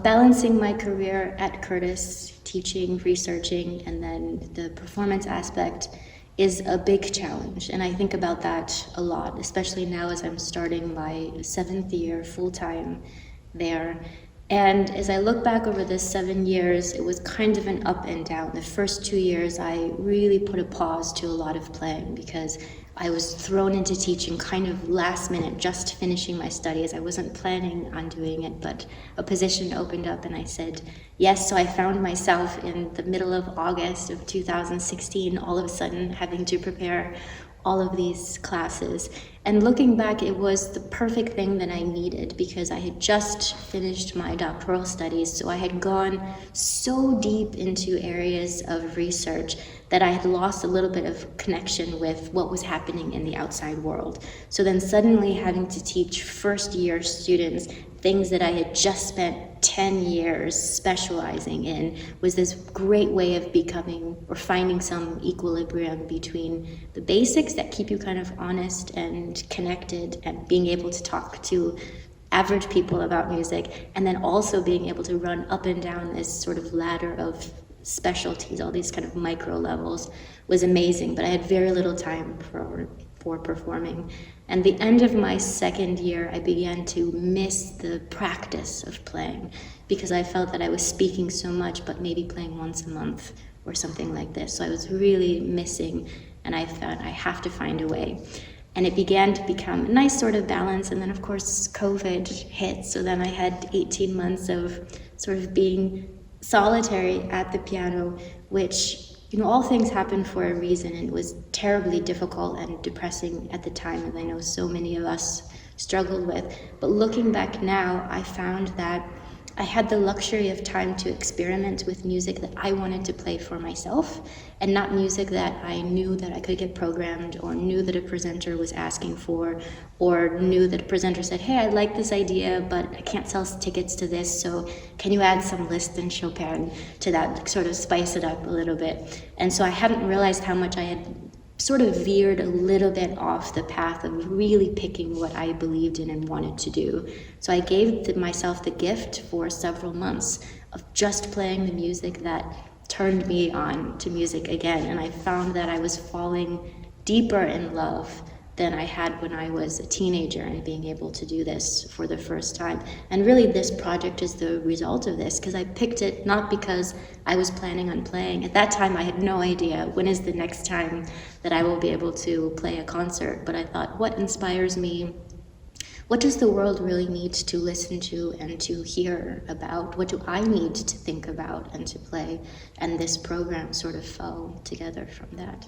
Balancing my career at Curtis, teaching, researching, and then the performance aspect is a big challenge. And I think about that a lot, especially now as I'm starting my 7th year full-time there. And as I look back over the 7 years, it was kind of an up and down. The first 2 years, I really put a pause to a lot of playing because I was thrown into teaching kind of last minute, just finishing my studies. I wasn't planning on doing it, but a position opened up and I said yes. So I found myself in the middle of August of 2016, all of a sudden having to prepare all of these classes. And looking back, it was the perfect thing that I needed because I had just finished my doctoral studies. So I had gone so deep into areas of research that I had lost a little bit of connection with what was happening in the outside world. So then suddenly having to teach first year students things that I had just spent 10 years specializing in was this great way of becoming or finding some equilibrium between the basics that keep you kind of honest and connected and being able to talk to average people about music, and then also being able to run up and down this sort of ladder of specialties, all these kind of micro levels, was amazing. But I had very little time for performing. And the end of my 2nd year, I began to miss the practice of playing because I felt that I was speaking so much, but maybe playing once a month or something like this. So I was really missing, and I thought I have to find a way. And it began to become a nice sort of balance. And then of course, COVID hit. So then I had 18 months of sort of being solitary at the piano, which, all things happen for a reason, and it was terribly difficult and depressing at the time, and I know so many of us struggled with. But looking back now, I found that I had the luxury of time to experiment with music that I wanted to play for myself, and not music that I knew that I could get programmed or knew that a presenter was asking for, or knew that a presenter said, hey, I like this idea, but I can't sell tickets to this, so can you add some Liszt and Chopin to that, sort of spice it up a little bit. And so I hadn't realized how much I had sort of veered a little bit off the path of really picking what I believed in and wanted to do. So I gave myself the gift for several months of just playing the music that turned me on to music again. And I found that I was falling deeper in love than I had when I was a teenager, and being able to do this for the first time. And really this project is the result of this, because I picked it not because I was planning on playing. At that time I had no idea when is the next time that I will be able to play a concert, but I thought, what inspires me? What does the world really need to listen to and to hear about? What do I need to think about and to play? And this program sort of fell together from that.